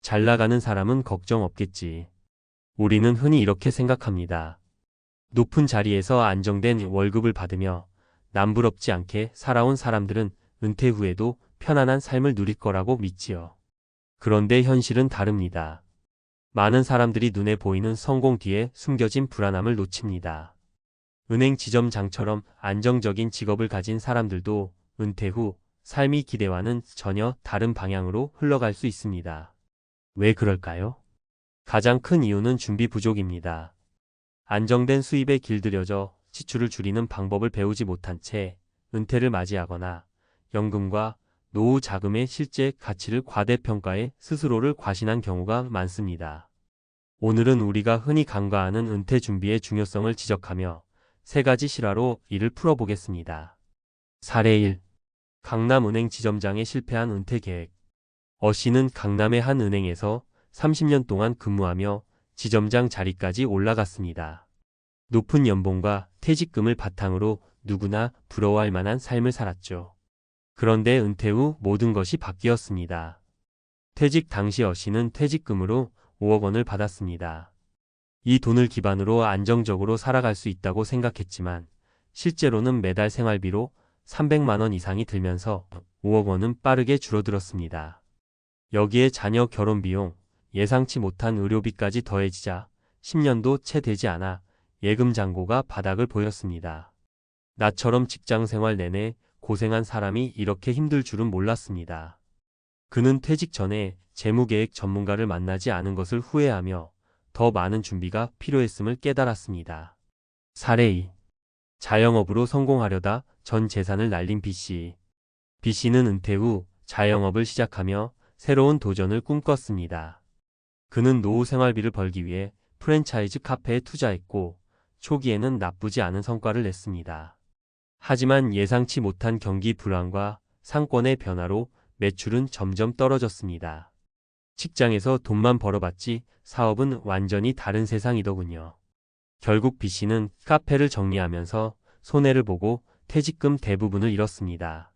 잘 나가는 사람은 걱정 없겠지. 우리는 흔히 이렇게 생각합니다. 높은 자리에서 안정된 월급을 받으며 남부럽지 않게 살아온 사람들은 은퇴 후에도 편안한 삶을 누릴 거라고 믿지요. 그런데 현실은 다릅니다. 많은 사람들이 눈에 보이는 성공 뒤에 숨겨진 불안함을 놓칩니다. 은행 지점장처럼 안정적인 직업을 가진 사람들도 은퇴 후 삶이 기대와는 전혀 다른 방향으로 흘러갈 수 있습니다. 왜 그럴까요? 가장 큰 이유는 준비 부족입니다. 안정된 수입에 길들여져 지출을 줄이는 방법을 배우지 못한 채 은퇴를 맞이하거나 연금과 노후 자금의 실제 가치를 과대평가해 스스로를 과신한 경우가 많습니다. 오늘은 우리가 흔히 간과하는 은퇴 준비의 중요성을 지적하며 세 가지 실화로 이를 풀어보겠습니다. 사례 1. 강남은행 지점장의 실패한 은퇴 계획. 어 씨는 강남의 한 은행에서 30년 동안 근무하며 지점장 자리까지 올라갔습니다. 높은 연봉과 퇴직금을 바탕으로 누구나 부러워할 만한 삶을 살았죠. 그런데 은퇴 후 모든 것이 바뀌었습니다. 퇴직 당시 어 씨는 퇴직금으로 5억 원을 받았습니다. 이 돈을 기반으로 안정적으로 살아갈 수 있다고 생각했지만 실제로는 매달 생활비로 300만 원 이상이 들면서 5억 원은 빠르게 줄어들었습니다. 여기에 자녀 결혼 비용, 예상치 못한 의료비까지 더해지자 10년도 채 되지 않아 예금 잔고가 바닥을 보였습니다. 나처럼 직장 생활 내내 고생한 사람이 이렇게 힘들 줄은 몰랐습니다. 그는 퇴직 전에 재무계획 전문가를 만나지 않은 것을 후회하며 더 많은 준비가 필요했음을 깨달았습니다. 사례 2. 자영업으로 성공하려다 전 재산을 날린 B씨. B씨는 은퇴 후 자영업을 시작하며 새로운 도전을 꿈꿨습니다. 그는 노후 생활비를 벌기 위해 프랜차이즈 카페에 투자했고 초기에는 나쁘지 않은 성과를 냈습니다. 하지만 예상치 못한 경기 불황과 상권의 변화로 매출은 점점 떨어졌습니다. 직장에서 돈만 벌어봤지 사업은 완전히 다른 세상이더군요. 결국 B씨는 카페를 정리하면서 손해를 보고 퇴직금 대부분을 잃었습니다.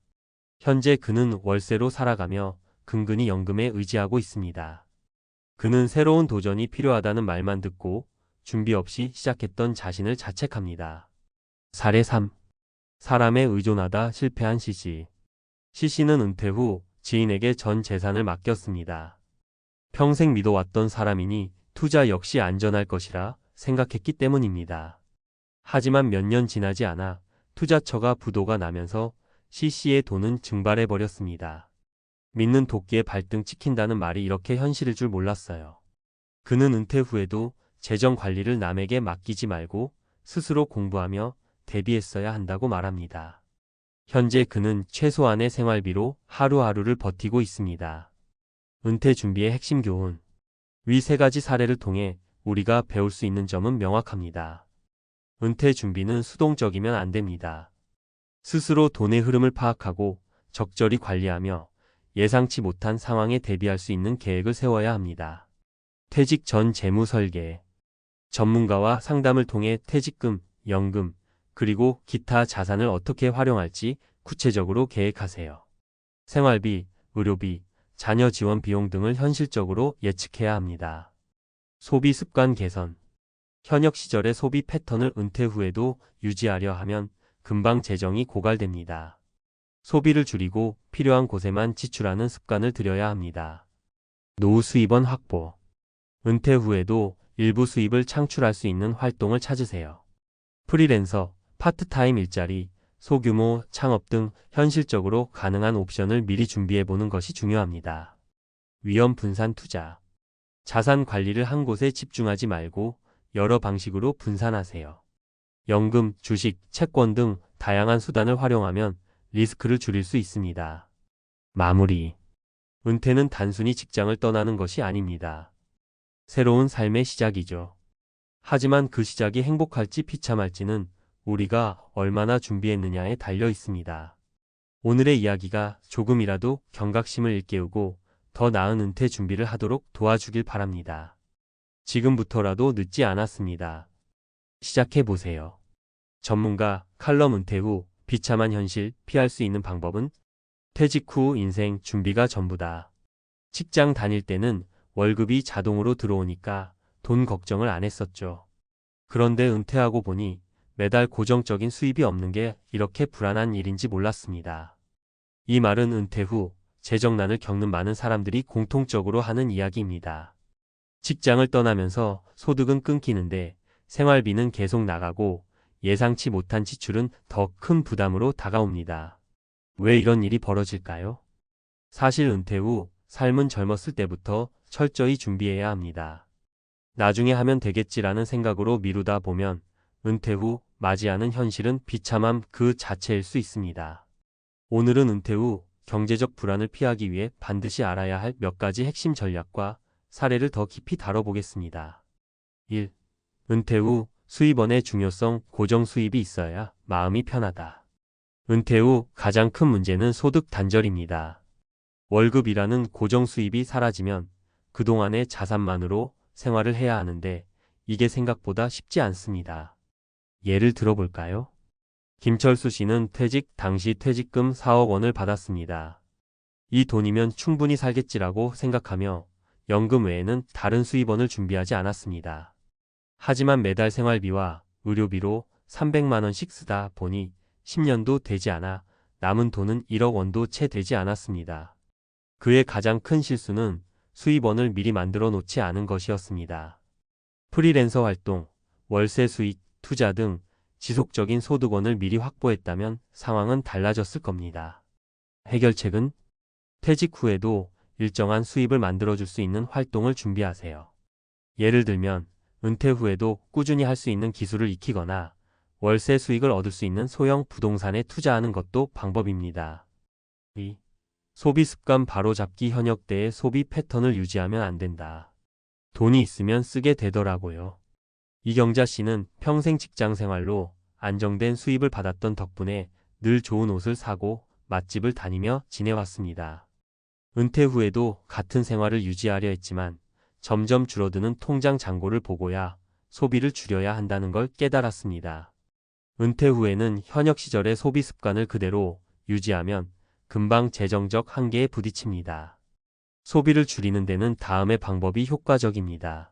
현재 그는 월세로 살아가며 근근히 연금에 의지하고 있습니다. 그는 새로운 도전이 필요하다는 말만 듣고 준비 없이 시작했던 자신을 자책합니다. 사례 3. 사람에 의존하다 실패한 C씨. C씨는 은퇴 후 지인에게 전 재산을 맡겼습니다. 평생 믿어왔던 사람이니 투자 역시 안전할 것이라 생각했기 때문입니다. 하지만 몇 년 지나지 않아 투자처가 부도가 나면서 C씨의 돈은 증발해버렸습니다. 믿는 도끼에 발등 찍힌다는 말이 이렇게 현실일 줄 몰랐어요. 그는 은퇴 후에도 재정 관리를 남에게 맡기지 말고 스스로 공부하며 대비했어야 한다고 말합니다. 현재 그는 최소한의 생활비로 하루하루를 버티고 있습니다. 은퇴 준비의 핵심 교훈. 위 세 가지 사례를 통해 우리가 배울 수 있는 점은 명확합니다. 은퇴 준비는 수동적이면 안 됩니다. 스스로 돈의 흐름을 파악하고 적절히 관리하며 예상치 못한 상황에 대비할 수 있는 계획을 세워야 합니다. 퇴직 전 재무 설계. 전문가와 상담을 통해 퇴직금, 연금, 그리고 기타 자산을 어떻게 활용할지 구체적으로 계획하세요. 생활비, 의료비, 자녀 지원 비용 등을 현실적으로 예측해야 합니다. 소비 습관 개선. 현역 시절의 소비 패턴을 은퇴 후에도 유지하려 하면 금방 재정이 고갈됩니다. 소비를 줄이고 필요한 곳에만 지출하는 습관을 들여야 합니다. 노후 수입원 확보. 은퇴 후에도 일부 수입을 창출할 수 있는 활동을 찾으세요. 프리랜서, 파트타임 일자리, 소규모 창업 등 현실적으로 가능한 옵션을 미리 준비해보는 것이 중요합니다. 위험 분산 투자. 자산 관리를 한 곳에 집중하지 말고 여러 방식으로 분산하세요. 연금, 주식, 채권 등 다양한 수단을 활용하면 리스크를 줄일 수 있습니다. 마무리. 은퇴는 단순히 직장을 떠나는 것이 아닙니다. 새로운 삶의 시작이죠. 하지만 그 시작이 행복할지 비참할지는 우리가 얼마나 준비했느냐에 달려 있습니다. 오늘의 이야기가 조금이라도 경각심을 일깨우고 더 나은 은퇴 준비를 하도록 도와주길 바랍니다. 지금부터라도 늦지 않았습니다. 시작해보세요. 전문가 칼럼 은퇴 후 비참한 현실 피할 수 있는 방법은 퇴직 후 인생 준비가 전부다. 직장 다닐 때는 월급이 자동으로 들어오니까 돈 걱정을 안 했었죠. 그런데 은퇴하고 보니 매달 고정적인 수입이 없는 게 이렇게 불안한 일인지 몰랐습니다. 이 말은 은퇴 후 재정난을 겪는 많은 사람들이 공통적으로 하는 이야기입니다. 직장을 떠나면서 소득은 끊기는데 생활비는 계속 나가고 예상치 못한 지출은 더 큰 부담으로 다가옵니다. 왜 이런 일이 벌어질까요? 사실 은퇴 후 삶은 젊었을 때부터 철저히 준비해야 합니다. 나중에 하면 되겠지라는 생각으로 미루다 보면 은퇴 후 맞이하는 현실은 비참함 그 자체일 수 있습니다. 오늘은 은퇴 후 경제적 불안을 피하기 위해 반드시 알아야 할 몇 가지 핵심 전략과 사례를 더 깊이 다뤄보겠습니다. 1. 은퇴 후 수입원의 중요성. 고정 수입이 있어야 마음이 편하다. 은퇴 후 가장 큰 문제는 소득 단절입니다. 월급이라는 고정 수입이 사라지면 그동안의 자산만으로 생활을 해야 하는데 이게 생각보다 쉽지 않습니다. 예를 들어볼까요? 김철수 씨는 퇴직 당시 퇴직금 4억 원을 받았습니다. 이 돈이면 충분히 살겠지라고 생각하며 연금 외에는 다른 수입원을 준비하지 않았습니다. 하지만 매달 생활비와 의료비로 300만 원씩 쓰다 보니 10년도 되지 않아 남은 돈은 1억 원도 채 되지 않았습니다. 그의 가장 큰 실수는 수입원을 미리 만들어 놓지 않은 것이었습니다. 프리랜서 활동, 월세 수익, 투자 등 지속적인 소득원을 미리 확보했다면 상황은 달라졌을 겁니다. 해결책은 퇴직 후에도 일정한 수입을 만들어줄 수 있는 활동을 준비하세요. 예를 들면 은퇴 후에도 꾸준히 할 수 있는 기술을 익히거나 월세 수익을 얻을 수 있는 소형 부동산에 투자하는 것도 방법입니다. 2. 소비 습관 바로잡기. 현역대의 소비 패턴을 유지하면 안 된다. 돈이 있으면 쓰게 되더라고요. 이경자 씨는 평생 직장 생활로 안정된 수입을 받았던 덕분에 늘 좋은 옷을 사고 맛집을 다니며 지내왔습니다. 은퇴 후에도 같은 생활을 유지하려 했지만 점점 줄어드는 통장 잔고를 보고야 소비를 줄여야 한다는 걸 깨달았습니다. 은퇴 후에는 현역 시절의 소비 습관을 그대로 유지하면 금방 재정적 한계에 부딪힙니다. 소비를 줄이는 데는 다음의 방법이 효과적입니다.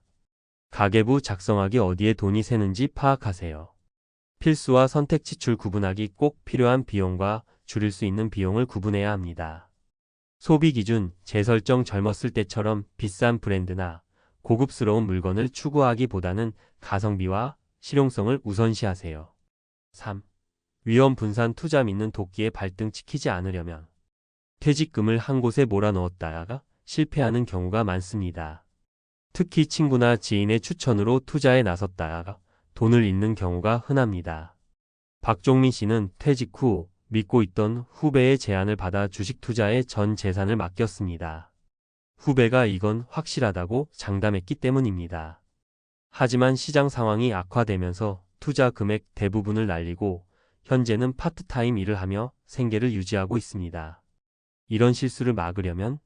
가계부 작성하기. 어디에 돈이 새는지 파악하세요. 필수와 선택 지출 구분하기. 꼭 필요한 비용과 줄일 수 있는 비용을 구분해야 합니다. 소비 기준 재설정. 젊었을 때처럼 비싼 브랜드나 고급스러운 물건을 추구하기보다는 가성비와 실용성을 우선시하세요. 3. 위험 분산 투자. 믿는 도끼에 발등 찍히지 않으려면 퇴직금을 한 곳에 몰아넣었다가 실패하는 경우가 많습니다. 특히 친구나 지인의 추천으로 투자에 나섰다가 돈을 잃는 경우가 흔합니다. 박종민 씨는 퇴직 후 믿고 있던 후배의 제안을 받아 주식 투자에 전 재산을 맡겼습니다. 후배가 이건 확실하다고 장담했기 때문입니다. 하지만 시장 상황이 악화되면서 투자 금액 대부분을 날리고 현재는 파트타임 일을 하며 생계를 유지하고 있습니다. 이런 실수를 막으려면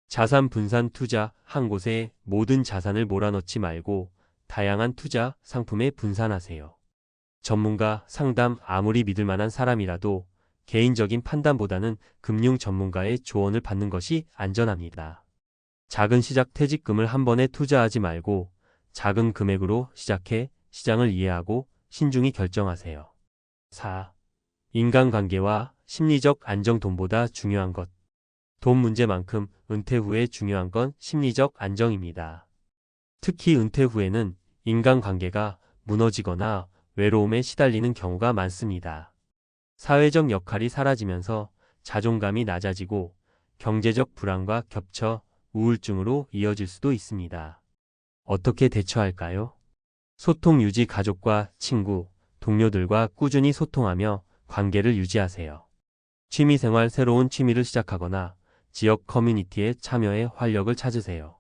자산 분산 투자. 한 곳에 모든 자산을 몰아넣지 말고 다양한 투자 상품에 분산하세요. 전문가 상담. 아무리 믿을 만한 사람이라도 개인적인 판단보다는 금융 전문가의 조언을 받는 것이 안전합니다. 작은 시작. 퇴직금을 한 번에 투자하지 말고 작은 금액으로 시작해 시장을 이해하고 신중히 결정하세요. 4. 인간관계와 심리적 안정. 돈보다 중요한 것. 돈 문제만큼 은퇴 후에 중요한 건 심리적 안정입니다. 특히 은퇴 후에는 인간관계가 무너지거나 외로움에 시달리는 경우가 많습니다. 사회적 역할이 사라지면서 자존감이 낮아지고 경제적 불안과 겹쳐 우울증으로 이어질 수도 있습니다. 어떻게 대처할까요? 소통 유지. 가족과 친구, 동료들과 꾸준히 소통하며 관계를 유지하세요. 취미생활. 새로운 취미를 시작하거나 지역 커뮤니티에 참여해 활력을 찾으세요.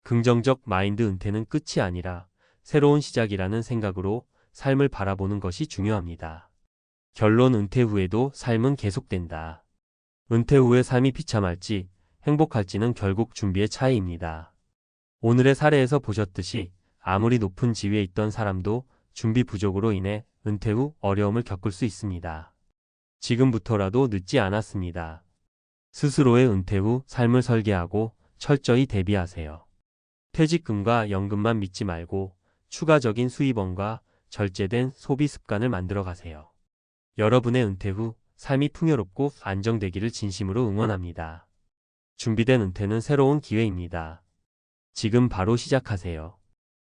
긍정적 마인드. 은퇴는 끝이 아니라 새로운 시작이라는 생각으로 삶을 바라보는 것이 중요합니다. 결론. 은퇴 후에도 삶은 계속된다. 은퇴 후의 삶이 비참할지 행복할지는 결국 준비의 차이입니다. 오늘의 사례에서 보셨듯이 아무리 높은 지위에 있던 사람도 준비 부족으로 인해 은퇴 후 어려움을 겪을 수 있습니다. 지금부터라도 늦지 않았습니다. 스스로의 은퇴 후 삶을 설계하고 철저히 대비하세요. 퇴직금과 연금만 믿지 말고 추가적인 수입원과 절제된 소비 습관을 만들어 가세요. 여러분의 은퇴 후 삶이 풍요롭고 안정되기를 진심으로 응원합니다. 준비된 은퇴는 새로운 기회입니다. 지금 바로 시작하세요.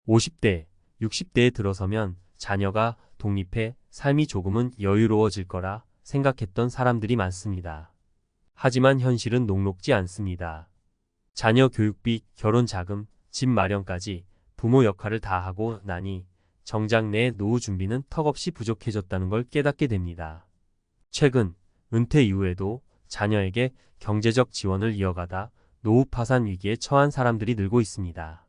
50대, 60대에 들어서면 자녀가 독립해 삶이 조금은 여유로워질 거라 생각했던 사람들이 많습니다. 하지만 현실은 녹록지 않습니다. 자녀 교육비, 결혼 자금, 집 마련까지 부모 역할을 다 하고 나니 정작 내 노후 준비는 턱없이 부족해졌다는 걸 깨닫게 됩니다. 최근 은퇴 이후에도 자녀에게 경제적 지원을 이어가다 노후 파산 위기에 처한 사람들이 늘고 있습니다.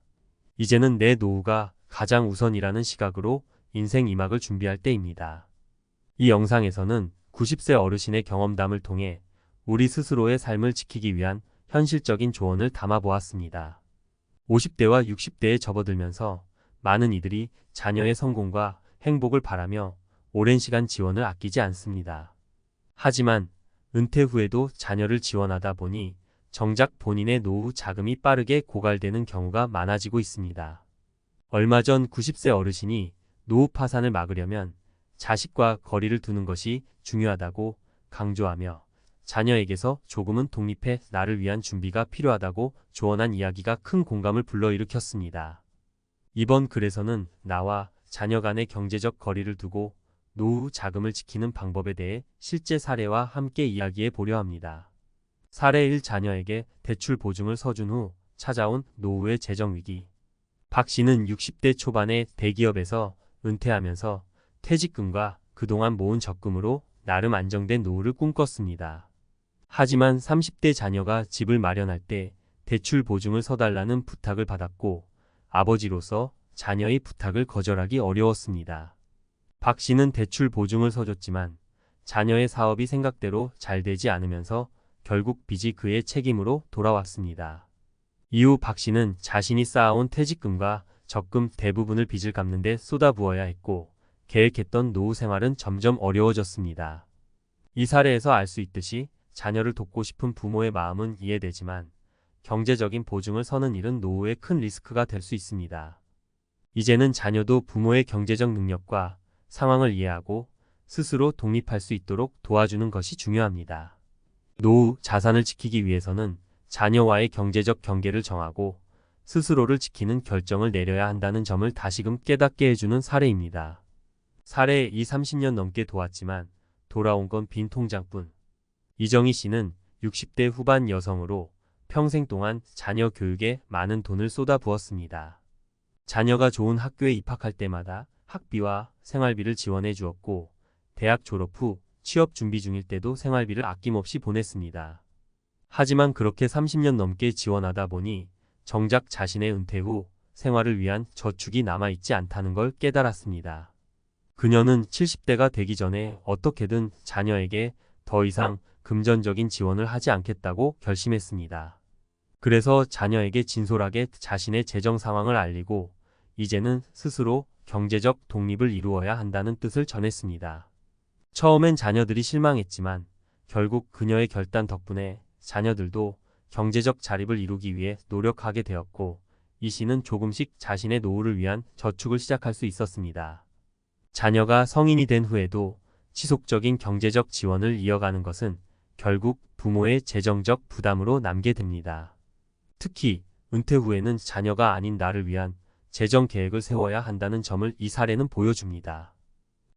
이제는 내 노후가 가장 우선이라는 시각으로 인생 2막을 준비할 때입니다. 이 영상에서는 90세 어르신의 경험담을 통해 우리 스스로의 삶을 지키기 위한 현실적인 조언을 담아보았습니다. 50대와 60대에 접어들면서 많은 이들이 자녀의 성공과 행복을 바라며 오랜 시간 지원을 아끼지 않습니다. 하지만 은퇴 후에도 자녀를 지원하다 보니 정작 본인의 노후 자금이 빠르게 고갈되는 경우가 많아지고 있습니다. 얼마 전 90세 어르신이 노후 파산을 막으려면 자식과 거리를 두는 것이 중요하다고 강조하며 자녀에게서 조금은 독립해 나를 위한 준비가 필요하다고 조언한 이야기가 큰 공감을 불러일으켰습니다. 이번 글에서는 나와 자녀 간의 경제적 거리를 두고 노후 자금을 지키는 방법에 대해 실제 사례와 함께 이야기해 보려 합니다. 사례 1. 자녀에게 대출 보증을 서준 후 찾아온 노후의 재정 위기. 박 씨는 60대 초반에 대기업에서 은퇴하면서 퇴직금과 그동안 모은 적금으로 나름 안정된 노후를 꿈꿨습니다. 하지만 30대 자녀가 집을 마련할 때 대출 보증을 서달라는 부탁을 받았고 아버지로서 자녀의 부탁을 거절하기 어려웠습니다. 박 씨는 대출 보증을 서줬지만 자녀의 사업이 생각대로 잘 되지 않으면서 결국 빚이 그의 책임으로 돌아왔습니다. 이후 박 씨는 자신이 쌓아온 퇴직금과 적금 대부분을 빚을 갚는 데 쏟아부어야 했고 계획했던 노후 생활은 점점 어려워졌습니다. 이 사례에서 알 수 있듯이 자녀를 돕고 싶은 부모의 마음은 이해되지만 경제적인 보증을 서는 일은 노후에 큰 리스크가 될 수 있습니다. 이제는 자녀도 부모의 경제적 능력과 상황을 이해하고 스스로 독립할 수 있도록 도와주는 것이 중요합니다. 노후 자산을 지키기 위해서는 자녀와의 경제적 경계를 정하고 스스로를 지키는 결정을 내려야 한다는 점을 다시금 깨닫게 해주는 사례입니다. 사례 2. 30년 넘게 도왔지만 돌아온 건 빈 통장뿐. 이정희 씨는 60대 후반 여성으로 평생 동안 자녀 교육에 많은 돈을 쏟아부었습니다. 자녀가 좋은 학교에 입학할 때마다 학비와 생활비를 지원해 주었고 대학 졸업 후 취업 준비 중일 때도 생활비를 아낌없이 보냈습니다. 하지만 그렇게 30년 넘게 지원하다 보니 정작 자신의 은퇴 후 생활을 위한 저축이 남아있지 않다는 걸 깨달았습니다. 그녀는 70대가 되기 전에 어떻게든 자녀에게 더 이상 금전적인 지원을 하지 않겠다고 결심했습니다. 그래서 자녀에게 진솔하게 자신의 재정 상황을 알리고 이제는 스스로 경제적 독립을 이루어야 한다는 뜻을 전했습니다. 처음엔 자녀들이 실망했지만 결국 그녀의 결단 덕분에 자녀들도 경제적 자립을 이루기 위해 노력하게 되었고 이 씨는 조금씩 자신의 노후를 위한 저축을 시작할 수 있었습니다. 자녀가 성인이 된 후에도 지속적인 경제적 지원을 이어가는 것은 결국 부모의 재정적 부담으로 남게 됩니다. 특히 은퇴 후에는 자녀가 아닌 나를 위한 재정 계획을 세워야 한다는 점을 이 사례는 보여줍니다.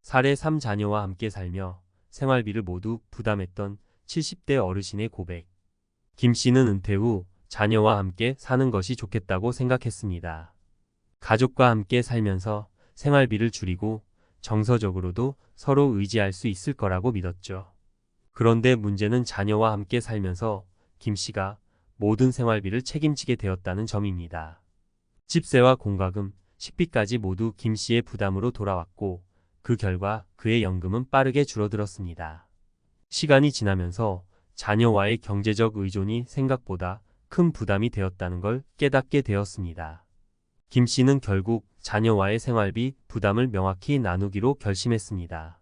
사례 3. 자녀와 함께 살며 생활비를 모두 부담했던 70대 어르신의 고백. 김 씨는 은퇴 후 자녀와 함께 사는 것이 좋겠다고 생각했습니다. 가족과 함께 살면서 생활비를 줄이고 정서적으로도 서로 의지할 수 있을 거라고 믿었죠. 그런데 문제는 자녀와 함께 살면서 김 씨가 모든 생활비를 책임지게 되었다는 점입니다. 집세와 공과금, 식비까지 모두 김 씨의 부담으로 돌아왔고 그 결과 그의 연금은 빠르게 줄어들었습니다. 시간이 지나면서 자녀와의 경제적 의존이 생각보다 큰 부담이 되었다는 걸 깨닫게 되었습니다. 김 씨는 결국 자녀와의 생활비 부담을 명확히 나누기로 결심했습니다.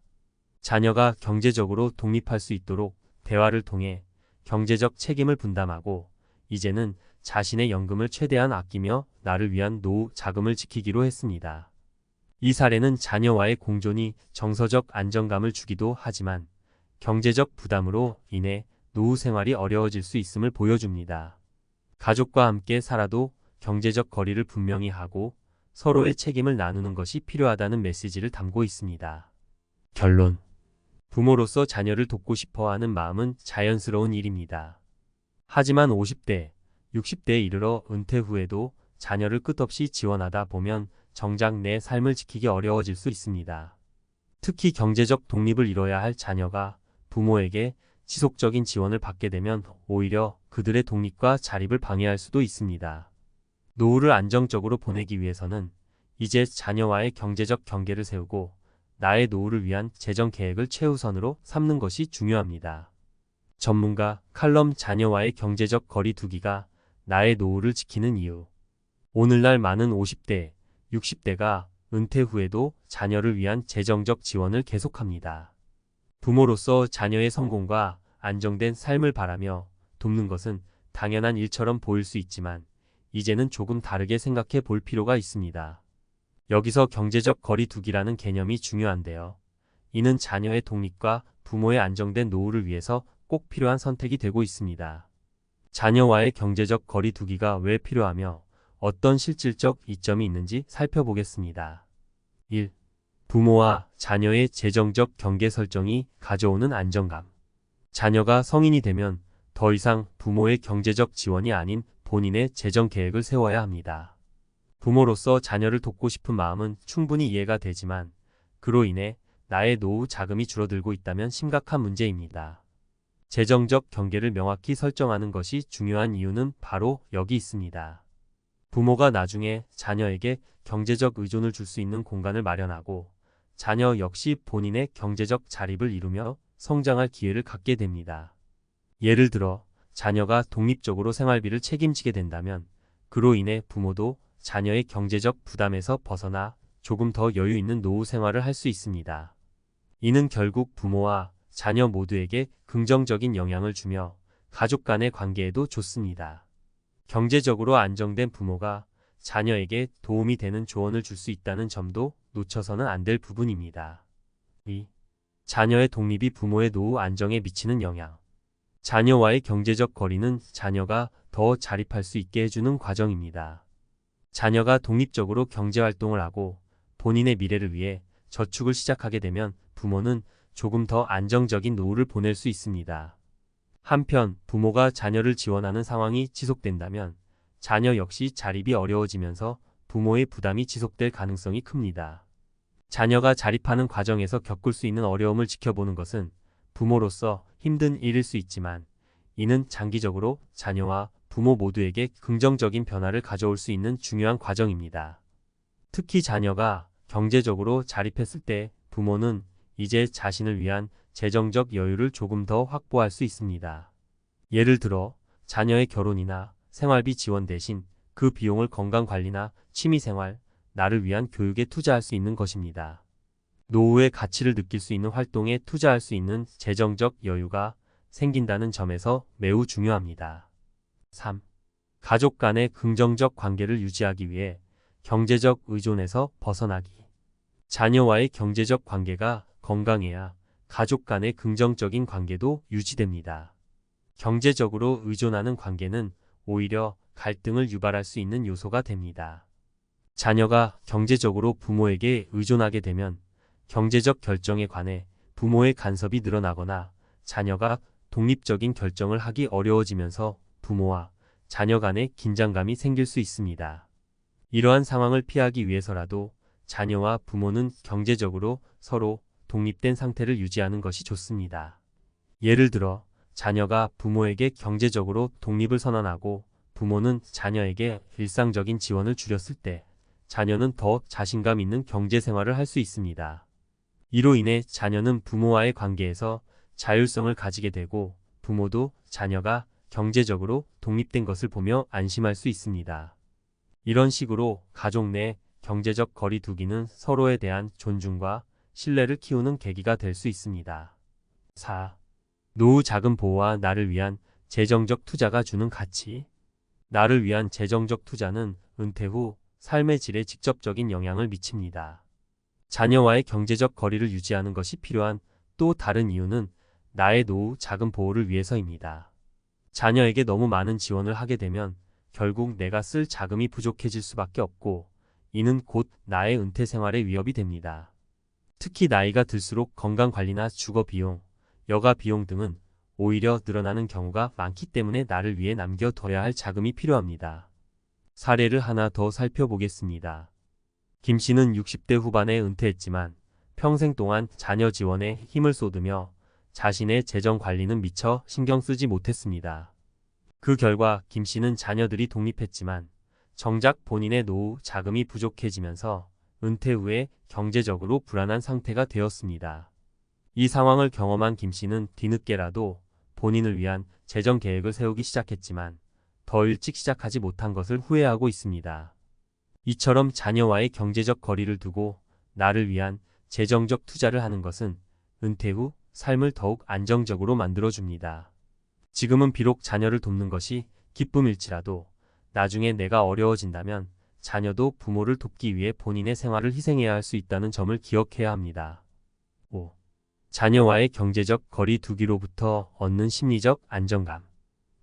자녀가 경제적으로 독립할 수 있도록 대화를 통해 경제적 책임을 분담하고 이제는 자신의 연금을 최대한 아끼며 나를 위한 노후 자금을 지키기로 했습니다. 이 사례는 자녀와의 공존이 정서적 안정감을 주기도 하지만 경제적 부담으로 인해 노후 생활이 어려워질 수 있음을 보여줍니다. 가족과 함께 살아도 경제적 거리를 분명히 하고 서로의 책임을 나누는 것이 필요하다는 메시지를 담고 있습니다. 결론. 부모로서 자녀를 돕고 싶어 하는 마음은 자연스러운 일입니다. 하지만 50대, 60대에 이르러 은퇴 후에도 자녀를 끝없이 지원하다 보면 정작 내 삶을 지키기 어려워질 수 있습니다. 특히 경제적 독립을 이뤄야 할 자녀가 부모에게 지속적인 지원을 받게 되면 오히려 그들의 독립과 자립을 방해할 수도 있습니다. 노후를 안정적으로 보내기 위해서는 이제 자녀와의 경제적 경계를 세우고 나의 노후를 위한 재정 계획을 최우선으로 삼는 것이 중요합니다. 전문가 칼럼 자녀와의 경제적 거리 두기가 나의 노후를 지키는 이유. 오늘날 많은 50대, 60대가 은퇴 후에도 자녀를 위한 재정적 지원을 계속합니다. 부모로서 자녀의 성공과 안정된 삶을 바라며 돕는 것은 당연한 일처럼 보일 수 있지만 이제는 조금 다르게 생각해 볼 필요가 있습니다. 여기서 경제적 거리 두기라는 개념이 중요한데요. 이는 자녀의 독립과 부모의 안정된 노후를 위해서 꼭 필요한 선택이 되고 있습니다. 자녀와의 경제적 거리 두기가 왜 필요하며 어떤 실질적 이점이 있는지 살펴보겠습니다. 1. 부모와 자녀의 재정적 경계 설정이 가져오는 안정감. 자녀가 성인이 되면 더 이상 부모의 경제적 지원이 아닌 본인의 재정 계획을 세워야 합니다. 부모로서 자녀를 돕고 싶은 마음은 충분히 이해가 되지만 그로 인해 나의 노후 자금이 줄어들고 있다면 심각한 문제입니다. 재정적 경계를 명확히 설정하는 것이 중요한 이유는 바로 여기 있습니다. 부모가 나중에 자녀에게 경제적 의존을 줄 수 있는 공간을 마련하고 자녀 역시 본인의 경제적 자립을 이루며 성장할 기회를 갖게 됩니다. 예를 들어 자녀가 독립적으로 생활비를 책임지게 된다면 그로 인해 부모도 자녀의 경제적 부담에서 벗어나 조금 더 여유 있는 노후 생활을 할 수 있습니다. 이는 결국 부모와 자녀 모두에게 긍정적인 영향을 주며 가족 간의 관계에도 좋습니다. 경제적으로 안정된 부모가 자녀에게 도움이 되는 조언을 줄 수 있다는 점도 놓쳐서는 안 될 부분입니다. 2. 자녀의 독립이 부모의 노후 안정에 미치는 영향. 자녀와의 경제적 거리는 자녀가 더 자립할 수 있게 해주는 과정입니다. 자녀가 독립적으로 경제활동을 하고 본인의 미래를 위해 저축을 시작하게 되면 부모는 조금 더 안정적인 노후를 보낼 수 있습니다. 한편 부모가 자녀를 지원하는 상황이 지속된다면 자녀 역시 자립이 어려워지면서 부모의 부담이 지속될 가능성이 큽니다. 자녀가 자립하는 과정에서 겪을 수 있는 어려움을 지켜보는 것은 부모로서 힘든 일일 수 있지만 이는 장기적으로 자녀와 부모 모두에게 긍정적인 변화를 가져올 수 있는 중요한 과정입니다. 특히 자녀가 경제적으로 자립했을 때 부모는 이제 자신을 위한 재정적 여유를 조금 더 확보할 수 있습니다. 예를 들어 자녀의 결혼이나 생활비 지원 대신 그 비용을 건강관리나 취미생활, 나를 위한 교육에 투자할 수 있는 것입니다. 노후의 가치를 느낄 수 있는 활동에 투자할 수 있는 재정적 여유가 생긴다는 점에서 매우 중요합니다. 3. 가족 간의 긍정적 관계를 유지하기 위해 경제적 의존에서 벗어나기. 자녀와의 경제적 관계가 건강해야 가족 간의 긍정적인 관계도 유지됩니다. 경제적으로 의존하는 관계는 오히려 갈등을 유발할 수 있는 요소가 됩니다. 자녀가 경제적으로 부모에게 의존하게 되면 경제적 결정에 관해 부모의 간섭이 늘어나거나 자녀가 독립적인 결정을 하기 어려워지면서 부모와 자녀 간의 긴장감이 생길 수 있습니다. 이러한 상황을 피하기 위해서라도 자녀와 부모는 경제적으로 서로 독립된 상태를 유지하는 것이 좋습니다. 예를 들어 자녀가 부모에게 경제적으로 독립을 선언하고 부모는 자녀에게 일상적인 지원을 줄였을 때 자녀는 더 자신감 있는 경제 생활을 할 수 있습니다. 이로 인해 자녀는 부모와의 관계에서 자율성을 가지게 되고 부모도 자녀가 경제적으로 독립된 것을 보며 안심할 수 있습니다. 이런 식으로 가족 내 경제적 거리 두기는 서로에 대한 존중과 신뢰를 키우는 계기가 될 수 있습니다. 4. 노후 자금 보호와 나를 위한 재정적 투자가 주는 가치. 나를 위한 재정적 투자는 은퇴 후 삶의 질에 직접적인 영향을 미칩니다. 자녀와의 경제적 거리를 유지하는 것이 필요한 또 다른 이유는 나의 노후 자금 보호를 위해서입니다. 자녀에게 너무 많은 지원을 하게 되면 결국 내가 쓸 자금이 부족해질 수밖에 없고 이는 곧 나의 은퇴 생활의 위협이 됩니다. 특히 나이가 들수록 건강관리나 주거비용, 여가비용 등은 오히려 늘어나는 경우가 많기 때문에 나를 위해 남겨둬야 할 자금이 필요합니다. 사례를 하나 더 살펴보겠습니다. 김 씨는 60대 후반에 은퇴했지만 평생 동안 자녀 지원에 힘을 쏟으며 자신의 재정 관리는 미처 신경 쓰지 못했습니다. 그 결과 김 씨는 자녀들이 독립했지만 정작 본인의 노후 자금이 부족해지면서 은퇴 후에 경제적으로 불안한 상태가 되었습니다. 이 상황을 경험한 김 씨는 뒤늦게라도 본인을 위한 재정 계획을 세우기 시작했지만 더 일찍 시작하지 못한 것을 후회하고 있습니다. 이처럼 자녀와의 경제적 거리를 두고 나를 위한 재정적 투자를 하는 것은 은퇴 후 삶을 더욱 안정적으로 만들어줍니다. 지금은 비록 자녀를 돕는 것이 기쁨일지라도 나중에 내가 어려워진다면 자녀도 부모를 돕기 위해 본인의 생활을 희생해야 할 수 있다는 점을 기억해야 합니다. 5. 자녀와의 경제적 거리 두기로부터 얻는 심리적 안정감.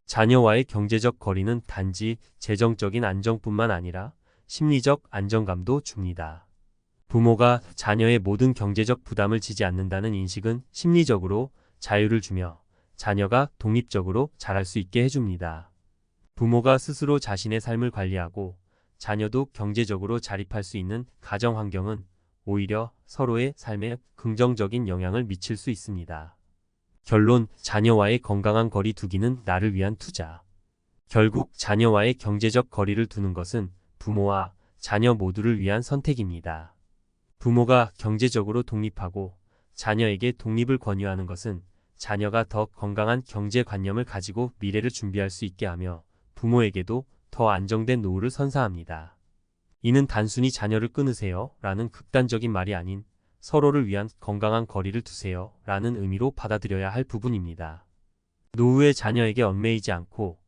자녀와의 경제적 거리는 단지 재정적인 안정뿐만 아니라 심리적 안정감도 줍니다. 부모가 자녀의 모든 경제적 부담을 지지 않는다는 인식은 심리적으로 자유를 주며 자녀가 독립적으로 자랄 수 있게 해줍니다. 부모가 스스로 자신의 삶을 관리하고 자녀도 경제적으로 자립할 수 있는 가정 환경은 오히려 서로의 삶에 긍정적인 영향을 미칠 수 있습니다. 결론, 자녀와의 건강한 거리 두기는 나를 위한 투자. 결국 자녀와의 경제적 거리를 두는 것은 부모와 자녀 모두를 위한 선택입니다. 부모가 경제적으로 독립하고 자녀에게 독립을 권유하는 것은 자녀가 더 건강한 경제관념을 가지고 미래를 준비할 수 있게 하며 부모에게도 더 안정된 노후를 선사합니다. 이는 단순히 자녀를 끊으세요 라는 극단적인 말이 아닌 서로를 위한 건강한 거리를 두세요 라는 의미로 받아들여야 할 부분입니다. 노후에 자녀에게 얽매이지 않고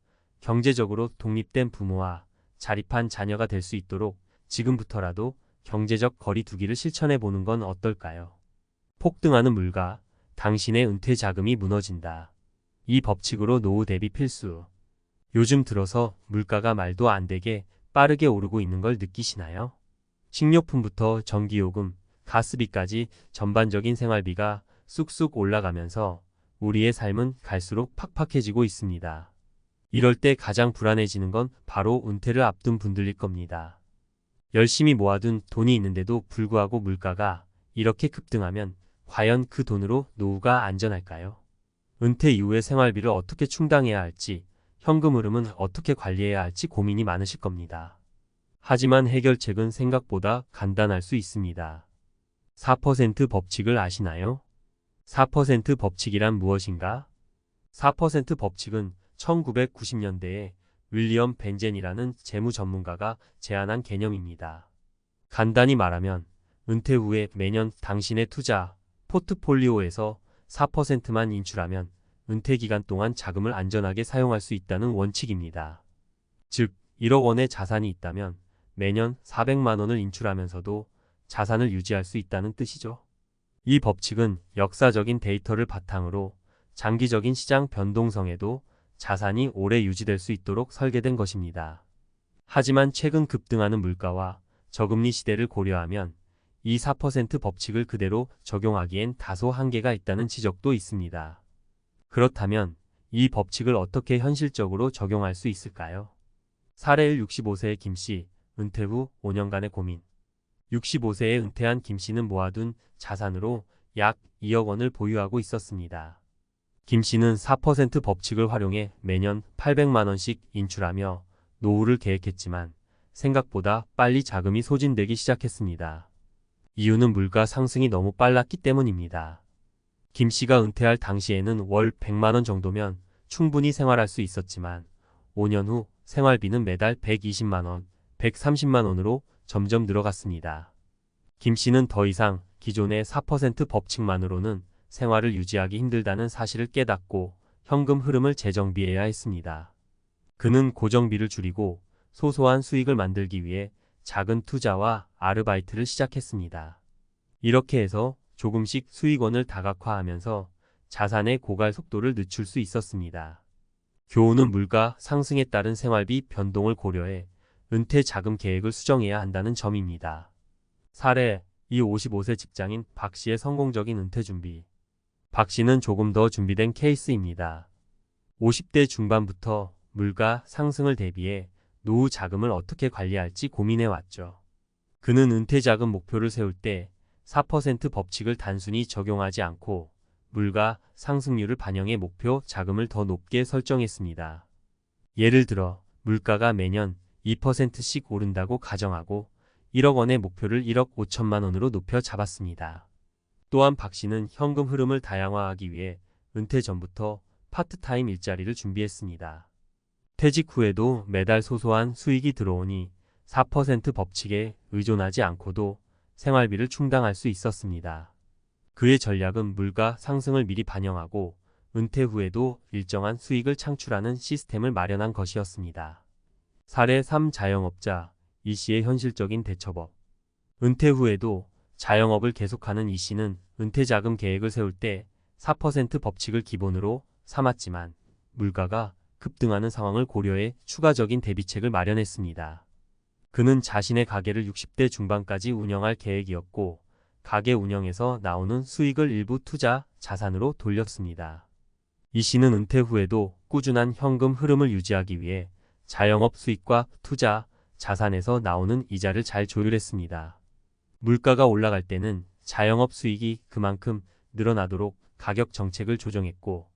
경제적으로 독립된 부모와 자립한 자녀가 될 수 있도록 지금부터라도 경제적 거리 두기를 실천해 보는 건 어떨까요? 폭등하는 물가, 당신의 은퇴 자금이 무너진다. 이 법칙으로 노후 대비 필수. 요즘 들어서 물가가 말도 안 되게 빠르게 오르고 있는 걸 느끼시나요? 식료품부터 전기요금, 가스비까지 전반적인 생활비가 쑥쑥 올라가면서 우리의 삶은 갈수록 팍팍해지고 있습니다. 이럴 때 가장 불안해지는 건 바로 은퇴를 앞둔 분들일 겁니다. 열심히 모아둔 돈이 있는데도 불구하고 물가가 이렇게 급등하면 과연 그 돈으로 노후가 안전할까요? 은퇴 이후의 생활비를 어떻게 충당해야 할지, 현금 흐름은 어떻게 관리해야 할지 고민이 많으실 겁니다. 하지만 해결책은 생각보다 간단할 수 있습니다. 4% 법칙을 아시나요? 4% 법칙이란 무엇인가? 4% 법칙은 1990년대에 윌리엄 벤젠이라는 재무 전문가가 제안한 개념입니다. 간단히 말하면 은퇴 후에 매년 당신의 투자 포트폴리오에서 4%만 인출하면 은퇴 기간 동안 자금을 안전하게 사용할 수 있다는 원칙입니다. 즉, 1억 원의 자산이 있다면 매년 400만 원을 인출하면서도 자산을 유지할 수 있다는 뜻이죠. 이 법칙은 역사적인 데이터를 바탕으로 장기적인 시장 변동성에도 자산이 오래 유지될 수 있도록 설계된 것입니다. 하지만 최근 급등하는 물가와 저금리 시대를 고려하면 이 4% 법칙을 그대로 적용하기엔 다소 한계가 있다는 지적도 있습니다. 그렇다면 이 법칙을 어떻게 현실적으로 적용할 수 있을까요? 사례 1. 65세의 김 씨, 은퇴 후 5년간의 고민. 65세에 은퇴한 김 씨는 모아둔 자산으로 약 2억 원을 보유하고 있었습니다. 김 씨는 4% 법칙을 활용해 매년 800만 원씩 인출하며 노후를 계획했지만 생각보다 빨리 자금이 소진되기 시작했습니다. 이유는 물가 상승이 너무 빨랐기 때문입니다. 김 씨가 은퇴할 당시에는 월 100만 원 정도면 충분히 생활할 수 있었지만 5년 후 생활비는 매달 120만 원, 130만 원으로 점점 늘어갔습니다. 김 씨는 더 이상 기존의 4% 법칙만으로는 생활을 유지하기 힘들다는 사실을 깨닫고 현금 흐름을 재정비해야 했습니다. 그는 고정비를 줄이고 소소한 수익을 만들기 위해 작은 투자와 아르바이트를 시작했습니다. 이렇게 해서 조금씩 수익원을 다각화하면서 자산의 고갈 속도를 늦출 수 있었습니다. 교훈은 물가 상승에 따른 생활비 변동을 고려해 은퇴 자금 계획을 수정해야 한다는 점입니다. 사례, 이 55세 직장인 박 씨의 성공적인 은퇴 준비. 박 씨는 조금 더 준비된 케이스입니다. 50대 중반부터 물가 상승을 대비해 노후 자금을 어떻게 관리할지 고민해 왔죠. 그는 은퇴 자금 목표를 세울 때 4% 법칙을 단순히 적용하지 않고 물가 상승률을 반영해 목표 자금을 더 높게 설정했습니다. 예를 들어 물가가 매년 2%씩 오른다고 가정하고 1억 원의 목표를 1억 5천만 원으로 높여 잡았습니다. 또한 박 씨는 현금 흐름을 다양화하기 위해 은퇴 전부터 파트타임 일자리를 준비했습니다. 퇴직 후에도 매달 소소한 수익이 들어오니 4% 법칙에 의존하지 않고도 생활비를 충당할 수 있었습니다. 그의 전략은 물가 상승을 미리 반영하고 은퇴 후에도 일정한 수익을 창출하는 시스템을 마련한 것이었습니다. 사례 3 자영업자 이 씨의 현실적인 대처법. 은퇴 후에도 자영업을 계속하는 이 씨는 은퇴 자금 계획을 세울 때 4% 법칙을 기본으로 삼았지만 물가가 급등하는 상황을 고려해 추가적인 대비책을 마련했습니다. 그는 자신의 가게를 60대 중반까지 운영할 계획이었고 가게 운영에서 나오는 수익을 일부 투자 자산으로 돌렸습니다. 이 씨는 은퇴 후에도 꾸준한 현금 흐름을 유지하기 위해 자영업 수익과 투자 자산에서 나오는 이자를 잘 조율했습니다. 물가가 올라갈 때는 자영업 수익이 그만큼 늘어나도록 가격 정책을 조정했고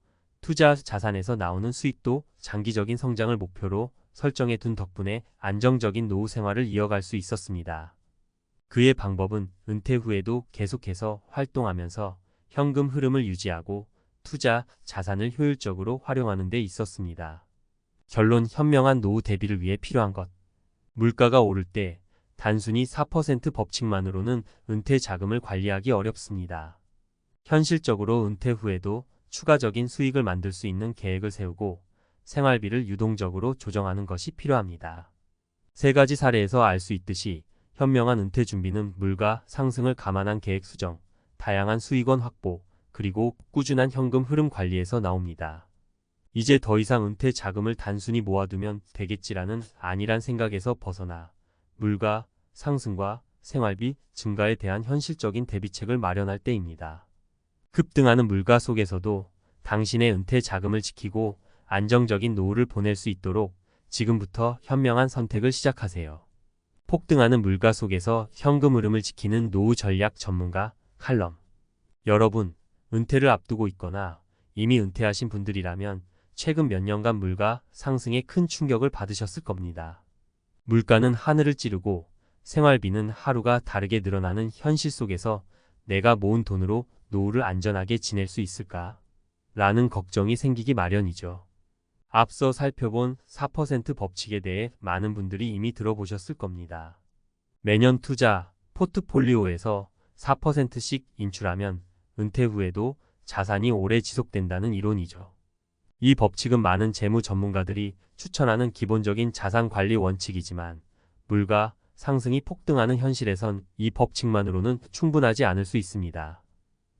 투자 자산에서 나오는 수익도 장기적인 성장을 목표로 설정해 둔 덕분에 안정적인 노후 생활을 이어갈 수 있었습니다. 그의 방법은 은퇴 후에도 계속해서 활동하면서 현금 흐름을 유지하고 투자 자산을 효율적으로 활용하는 데 있었습니다. 결론, 현명한 노후 대비를 위해 필요한 것. 물가가 오를 때 단순히 4% 법칙만으로는 은퇴 자금을 관리하기 어렵습니다. 현실적으로 은퇴 후에도 추가적인 수익을 만들 수 있는 계획을 세우고 생활비를 유동적으로 조정하는 것이 필요합니다. 세 가지 사례에서 알 수 있듯이 현명한 은퇴 준비는 물가 상승을 감안한 계획 수정, 다양한 수익원 확보, 그리고 꾸준한 현금 흐름 관리에서 나옵니다. 이제 더 이상 은퇴 자금을 단순히 모아두면 되겠지라는 안일한 생각에서 벗어나 물가 상승과 생활비 증가에 대한 현실적인 대비책을 마련할 때입니다. 급등하는 물가 속에서도 당신의 은퇴 자금을 지키고 안정적인 노후를 보낼 수 있도록 지금부터 현명한 선택을 시작하세요. 폭등하는 물가 속에서 현금 흐름을 지키는 노후 전략 전문가 칼럼. 여러분, 은퇴를 앞두고 있거나 이미 은퇴하신 분들이라면 최근 몇 년간 물가 상승에 큰 충격을 받으셨을 겁니다. 물가는 하늘을 찌르고 생활비는 하루가 다르게 늘어나는 현실 속에서 내가 모은 돈으로 노후를 안전하게 지낼 수 있을까? 라는 걱정이 생기기 마련이죠. 앞서 살펴본 4% 법칙에 대해 많은 분들이 이미 들어보셨을 겁니다. 매년 투자 포트폴리오에서 4%씩 인출하면 은퇴 후에도 자산이 오래 지속된다는 이론이죠. 이 법칙은 많은 재무 전문가들이 추천하는 기본적인 자산 관리 원칙이지만 물가 상승이 폭등하는 현실에선 이 법칙만으로는 충분하지 않을 수 있습니다.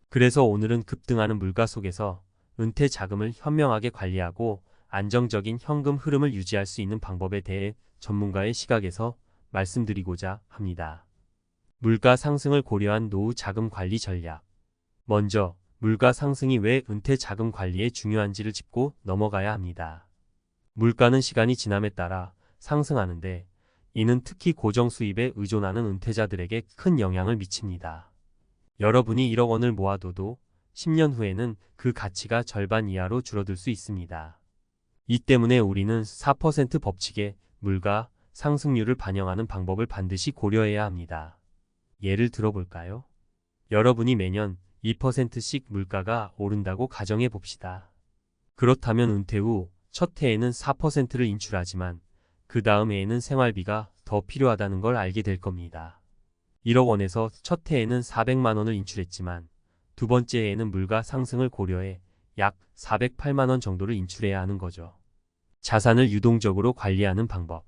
그래서 오늘은 급등하는 물가 속에서 은퇴 자금을 현명하게 관리하고 안정적인 현금 흐름을 유지할 수 있는 방법에 대해 전문가의 시각에서 말씀드리고자 합니다. 물가 상승을 고려한 노후 자금 관리 전략. 먼저 물가 상승이 왜 은퇴 자금 관리에 중요한지를 짚고 넘어가야 합니다. 물가는 시간이 지남에 따라 상승하는데 이는 특히 고정 수입에 의존하는 은퇴자들에게 큰 영향을 미칩니다. 여러분이 1억 원을 모아둬도 10년 후에는 그 가치가 절반 이하로 줄어들 수 있습니다. 이 때문에 우리는 4% 법칙에 물가 상승률을 반영하는 방법을 반드시 고려해야 합니다. 예를 들어볼까요? 여러분이 매년 2%씩 물가가 오른다고 가정해 봅시다. 그렇다면 은퇴 후 첫 해에는 4%를 인출하지만 그 다음 해에는 생활비가 더 필요하다는 걸 알게 될 겁니다. 1억 원에서 첫 해에는 400만 원을 인출했지만 두 번째 해에는 물가 상승을 고려해 약 408만 원 정도를 인출해야 하는 거죠. 자산을 유동적으로 관리하는 방법.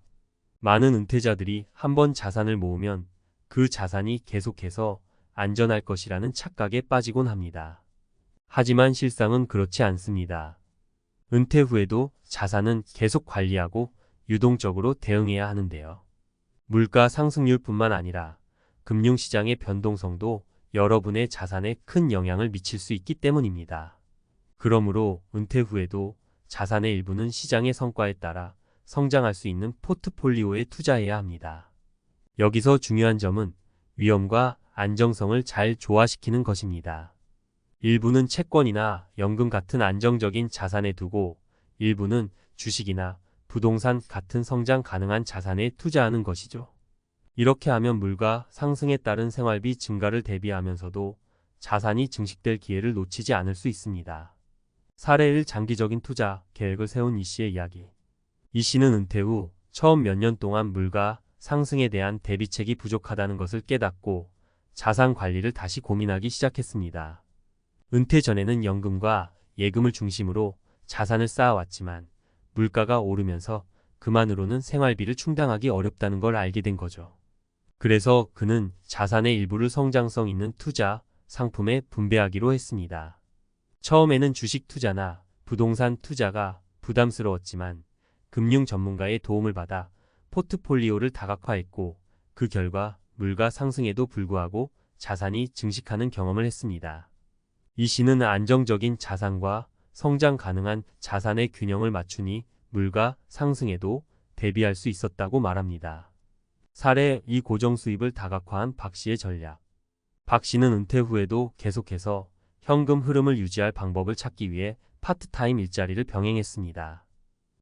많은 은퇴자들이 한번 자산을 모으면 그 자산이 계속해서 안전할 것이라는 착각에 빠지곤 합니다. 하지만 실상은 그렇지 않습니다. 은퇴 후에도 자산은 계속 관리하고 유동적으로 대응해야 하는데요. 물가 상승률뿐만 아니라 금융시장의 변동성도 여러분의 자산에 큰 영향을 미칠 수 있기 때문입니다. 그러므로 은퇴 후에도 자산의 일부는 시장의 성과에 따라 성장할 수 있는 포트폴리오에 투자해야 합니다. 여기서 중요한 점은 위험과 안정성을 잘 조화시키는 것입니다. 일부는 채권이나 연금 같은 안정적인 자산에 두고 일부는 주식이나 부동산 같은 성장 가능한 자산에 투자하는 것이죠. 이렇게 하면 물가 상승에 따른 생활비 증가를 대비하면서도 자산이 증식될 기회를 놓치지 않을 수 있습니다. 사례 1. 장기적인 투자 계획을 세운 이 씨의 이야기. 이 씨는 은퇴 후 처음 몇 년 동안 물가 상승에 대한 대비책이 부족하다는 것을 깨닫고 자산 관리를 다시 고민하기 시작했습니다. 은퇴 전에는 연금과 예금을 중심으로 자산을 쌓아왔지만 물가가 오르면서 그만으로는 생활비를 충당하기 어렵다는 걸 알게 된 거죠. 그래서 그는 자산의 일부를 성장성 있는 투자 상품에 분배하기로 했습니다. 처음에는 주식 투자나 부동산 투자가 부담스러웠지만 금융 전문가의 도움을 받아 포트폴리오를 다각화했고 그 결과 물가 상승에도 불구하고 자산이 증식하는 경험을 했습니다. 이 씨는 안정적인 자산과 성장 가능한 자산의 균형을 맞추니 물가 상승에도 대비할 수 있었다고 말합니다. 사례 2. 고정 수입을 다각화한 박 씨의 전략. 박 씨는 은퇴 후에도 계속해서 현금 흐름을 유지할 방법을 찾기 위해 파트타임 일자리를 병행했습니다.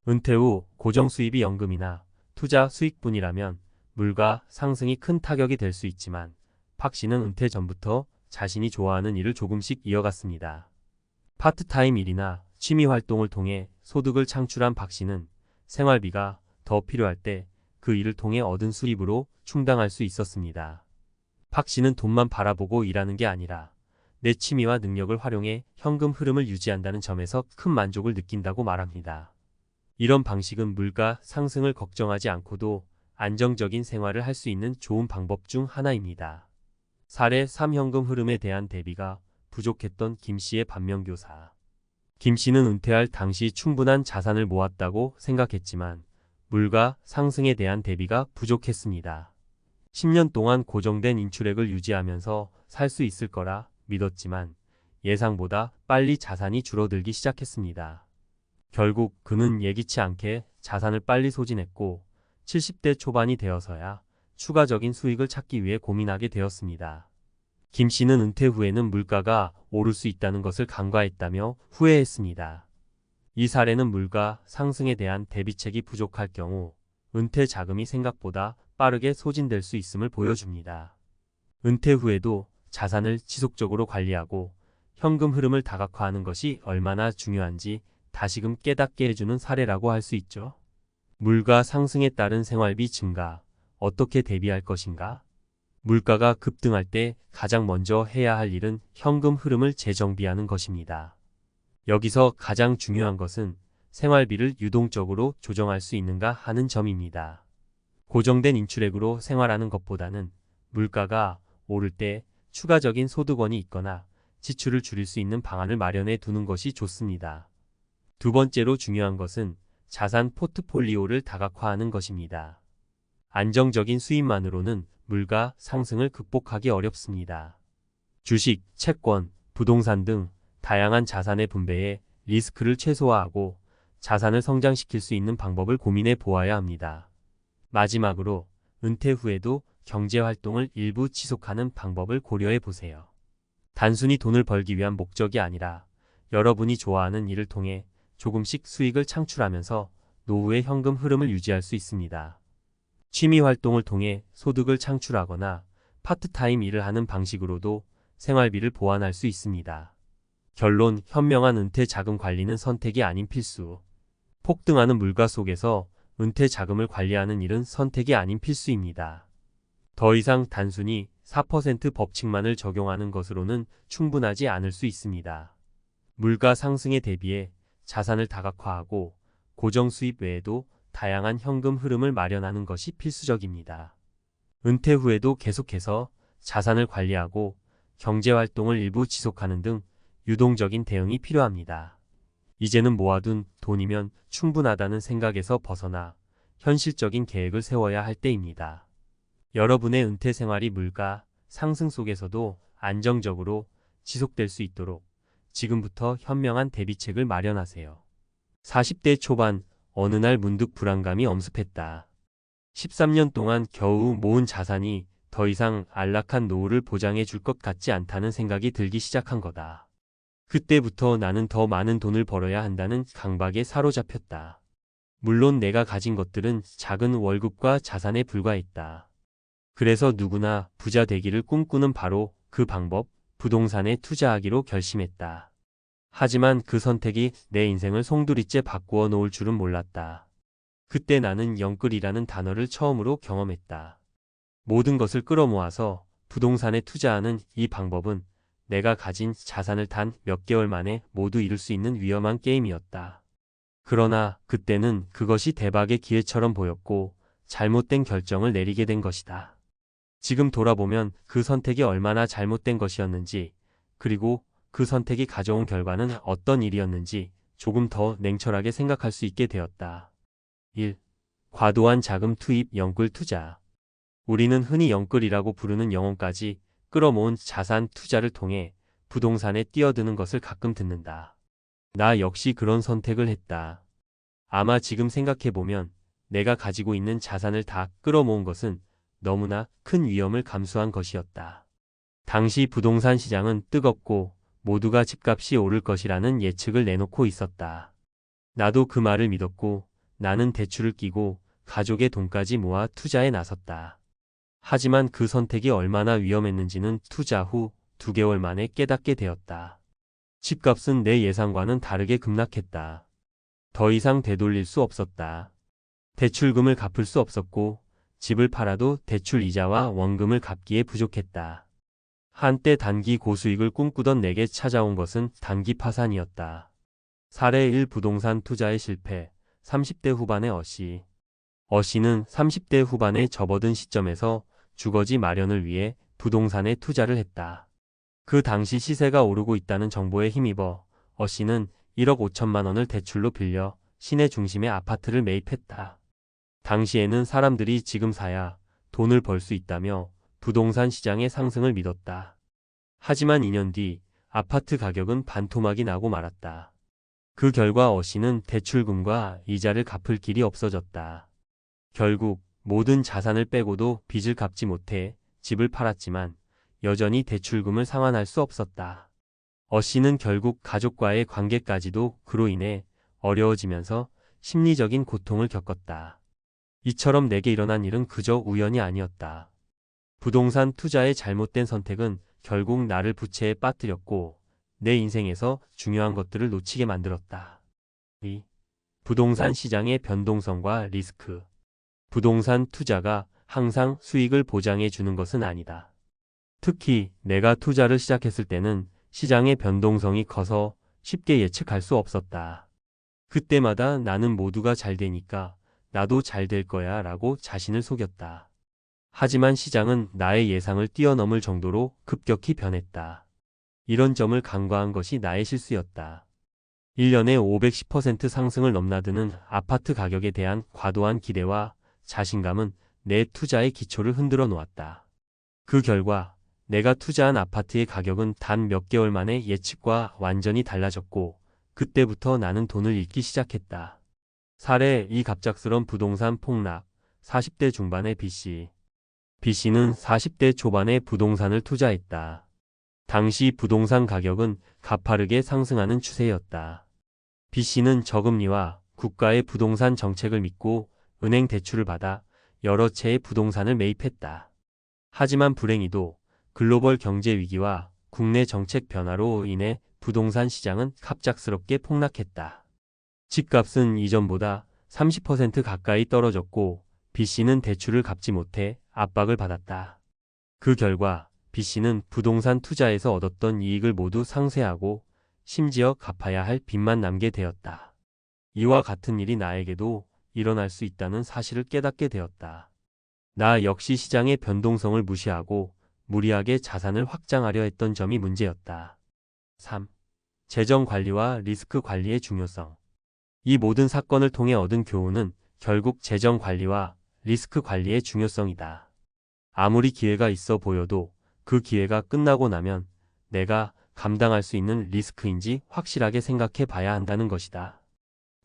은퇴 후 고정 수입이 연금이나 투자 수익뿐이라면 물가 상승이 큰 타격이 될 수 있지만 박 씨는 은퇴 전부터 자신이 좋아하는 일을 조금씩 이어갔습니다. 파트타임 일이나 취미 활동을 통해 소득을 창출한 박 씨는 생활비가 더 필요할 때 그 일을 통해 얻은 수입으로 충당할 수 있었습니다. 박 씨는 돈만 바라보고 일하는 게 아니라 내 취미와 능력을 활용해 현금 흐름을 유지한다는 점에서 큰 만족을 느낀다고 말합니다. 이런 방식은 물가 상승을 걱정하지 않고도 안정적인 생활을 할 수 있는 좋은 방법 중 하나입니다. 사례 3. 현금 흐름에 대한 대비가 부족했던 김 씨의 반면교사. 김 씨는 은퇴할 당시 충분한 자산을 모았다고 생각했지만 물가 상승에 대한 대비가 부족했습니다. 10년 동안 고정된 인출액을 유지하면서 살 수 있을 거라 믿었지만 예상보다 빨리 자산이 줄어들기 시작했습니다. 결국 그는 예기치 않게 자산을 빨리 소진했고 70대 초반이 되어서야 추가적인 수익을 찾기 위해 고민하게 되었습니다. 김 씨는 은퇴 후에는 물가가 오를 수 있다는 것을 간과했다며 후회했습니다. 이 사례는 물가 상승에 대한 대비책이 부족할 경우 은퇴 자금이 생각보다 빠르게 소진될 수 있음을 보여줍니다. 은퇴 후에도 자산을 지속적으로 관리하고 현금 흐름을 다각화하는 것이 얼마나 중요한지 다시금 깨닫게 해주는 사례라고 할 수 있죠. 물가 상승에 따른 생활비 증가, 어떻게 대비할 것인가? 물가가 급등할 때 가장 먼저 해야 할 일은 현금 흐름을 재정비하는 것입니다. 여기서 가장 중요한 것은 생활비를 유동적으로 조정할 수 있는가 하는 점입니다. 고정된 인출액으로 생활하는 것보다는 물가가 오를 때 추가적인 소득원이 있거나 지출을 줄일 수 있는 방안을 마련해 두는 것이 좋습니다. 두 번째로 중요한 것은 자산 포트폴리오를 다각화하는 것입니다. 안정적인 수입만으로는 물가 상승을 극복하기 어렵습니다. 주식, 채권, 부동산 등 다양한 자산의 분배에 리스크를 최소화하고 자산을 성장시킬 수 있는 방법을 고민해 보아야 합니다. 마지막으로 은퇴 후에도 경제활동을 일부 지속하는 방법을 고려해 보세요. 단순히 돈을 벌기 위한 목적이 아니라 여러분이 좋아하는 일을 통해 조금씩 수익을 창출하면서 노후의 현금 흐름을 유지할 수 있습니다. 취미 활동을 통해 소득을 창출하거나 파트타임 일을 하는 방식으로도 생활비를 보완할 수 있습니다. 결론, 현명한 은퇴 자금 관리는 선택이 아닌 필수. 폭등하는 물가 속에서 은퇴 자금을 관리하는 일은 선택이 아닌 필수입니다. 더 이상 단순히 4% 법칙만을 적용하는 것으로는 충분하지 않을 수 있습니다. 물가 상승에 대비해 자산을 다각화하고 고정 수입 외에도 다양한 현금 흐름을 마련하는 것이 필수적입니다. 은퇴 후에도 계속해서 자산을 관리하고 경제활동을 일부 지속하는 등 유동적인 대응이 필요합니다. 이제는 모아둔 돈이면 충분하다는 생각에서 벗어나 현실적인 계획을 세워야 할 때입니다. 여러분의 은퇴 생활이 물가 상승 속에서도 안정적으로 지속될 수 있도록 지금부터 현명한 대비책을 마련하세요. 40대 초반 어느 날 문득 불안감이 엄습했다. 13년 동안 겨우 모은 자산이 더 이상 안락한 노후를 보장해 줄 것 같지 않다는 생각이 들기 시작한 거다. 그때부터 나는 더 많은 돈을 벌어야 한다는 강박에 사로잡혔다. 물론 내가 가진 것들은 작은 월급과 자산에 불과했다. 그래서 누구나 부자 되기를 꿈꾸는 바로 그 방법, 부동산에 투자하기로 결심했다. 하지만 그 선택이 내 인생을 송두리째 바꾸어 놓을 줄은 몰랐다. 그때 나는 영끌이라는 단어를 처음으로 경험했다. 모든 것을 끌어모아서 부동산에 투자하는 이 방법은 내가 가진 자산을 단 몇 개월 만에 모두 잃을 수 있는 위험한 게임이었다. 그러나 그때는 그것이 대박의 기회처럼 보였고 잘못된 결정을 내리게 된 것이다. 지금 돌아보면 그 선택이 얼마나 잘못된 것이었는지, 그리고 그 선택이 가져온 결과는 어떤 일이었는지 조금 더 냉철하게 생각할 수 있게 되었다. 1. 과도한 자금 투입 영끌 투자. 우리는 흔히 영끌이라고 부르는 영혼까지 끌어모은 자산 투자를 통해 부동산에 뛰어드는 것을 가끔 듣는다. 나 역시 그런 선택을 했다. 아마 지금 생각해보면 내가 가지고 있는 자산을 다 끌어모은 것은 너무나 큰 위험을 감수한 것이었다. 당시 부동산 시장은 뜨겁고 모두가 집값이 오를 것이라는 예측을 내놓고 있었다. 나도 그 말을 믿었고 나는 대출을 끼고 가족의 돈까지 모아 투자에 나섰다. 하지만 그 선택이 얼마나 위험했는지는 투자 후 2개월 만에 깨닫게 되었다. 집값은 내 예상과는 다르게 급락했다. 더 이상 되돌릴 수 없었다. 대출금을 갚을 수 없었고 집을 팔아도 대출 이자와 원금을 갚기에 부족했다. 한때 단기 고수익을 꿈꾸던 내게 찾아온 것은 단기 파산이었다. 사례 1. 부동산 투자의 실패. 30대 후반의 어씨. 어씨는 30대 후반에 접어든 시점에서 주거지 마련을 위해 부동산에 투자를 했다. 그 당시 시세가 오르고 있다는 정보에 힘입어 어씨는 1억 5천만 원을 대출로 빌려 시내 중심의 아파트를 매입했다. 당시에는 사람들이 지금 사야 돈을 벌 수 있다며 부동산 시장의 상승을 믿었다. 하지만 2년 뒤 아파트 가격은 반토막이 나고 말았다. 그 결과 어씨는 대출금과 이자를 갚을 길이 없어졌다. 결국 모든 자산을 빼고도 빚을 갚지 못해 집을 팔았지만 여전히 대출금을 상환할 수 없었다. 어씨는 결국 가족과의 관계까지도 그로 인해 어려워지면서 심리적인 고통을 겪었다. 이처럼 내게 일어난 일은 그저 우연이 아니었다. 부동산 투자의 잘못된 선택은 결국 나를 부채에 빠뜨렸고 내 인생에서 중요한 것들을 놓치게 만들었다. 2. 부동산 시장의 변동성과 리스크. 부동산 투자가 항상 수익을 보장해 주는 것은 아니다. 특히 내가 투자를 시작했을 때는 시장의 변동성이 커서 쉽게 예측할 수 없었다. 그때마다 나는 모두가 잘 되니까 나도 잘 될 거야 라고 자신을 속였다. 하지만 시장은 나의 예상을 뛰어넘을 정도로 급격히 변했다. 이런 점을 간과한 것이 나의 실수였다. 1년에 510% 상승을 넘나드는 아파트 가격에 대한 과도한 기대와 자신감은 내 투자의 기초를 흔들어 놓았다. 그 결과 내가 투자한 아파트의 가격은 단 몇 개월 만에 예측과 완전히 달라졌고 그때부터 나는 돈을 잃기 시작했다. 사례 2. 갑작스런 부동산 폭락. 40대 중반의 B씨. B씨는 40대 초반에 부동산을 투자했다. 당시 부동산 가격은 가파르게 상승하는 추세였다. B씨는 저금리와 국가의 부동산 정책을 믿고 은행 대출을 받아 여러 채의 부동산을 매입했다. 하지만 불행히도 글로벌 경제 위기와 국내 정책 변화로 인해 부동산 시장은 갑작스럽게 폭락했다. 집값은 이전보다 30% 가까이 떨어졌고 B씨는 대출을 갚지 못해 압박을 받았다. 그 결과 B씨는 부동산 투자에서 얻었던 이익을 모두 상쇄하고 심지어 갚아야 할 빚만 남게 되었다. 이와 같은 일이 나에게도 일어날 수 있다는 사실을 깨닫게 되었다. 나 역시 시장의 변동성을 무시하고 무리하게 자산을 확장하려 했던 점이 문제였다. 3. 재정 관리와 리스크 관리의 중요성. 이 모든 사건을 통해 얻은 교훈은 결국 재정 관리와 리스크 관리의 중요성이다. 아무리 기회가 있어 보여도 그 기회가 끝나고 나면 내가 감당할 수 있는 리스크인지 확실하게 생각해 봐야 한다는 것이다.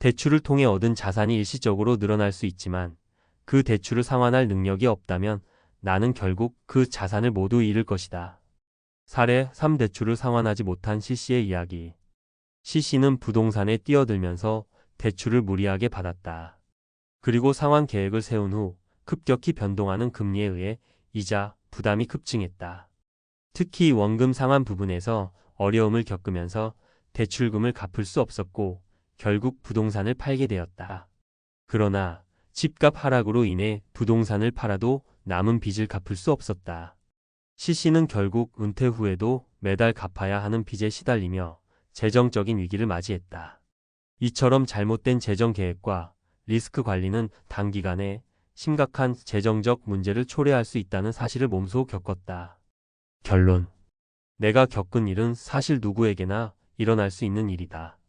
대출을 통해 얻은 자산이 일시적으로 늘어날 수 있지만 그 대출을 상환할 능력이 없다면 나는 결국 그 자산을 모두 잃을 것이다. 사례 3. 대출을 상환하지 못한 C씨의 이야기. C씨는 부동산에 뛰어들면서 대출을 무리하게 받았다. 그리고 상환 계획을 세운 후 급격히 변동하는 금리에 의해 이자, 부담이 급증했다. 특히 원금 상환 부분에서 어려움을 겪으면서 대출금을 갚을 수 없었고 결국 부동산을 팔게 되었다. 그러나 집값 하락으로 인해 부동산을 팔아도 남은 빚을 갚을 수 없었다. C씨는 결국 은퇴 후에도 매달 갚아야 하는 빚에 시달리며 재정적인 위기를 맞이했다. 이처럼 잘못된 재정 계획과 리스크 관리는 단기간에 심각한 재정적 문제를 초래할 수 있다는 사실을 몸소 겪었다. 결론. 내가 겪은 일은 사실 누구에게나 일어날 수 있는 일이다.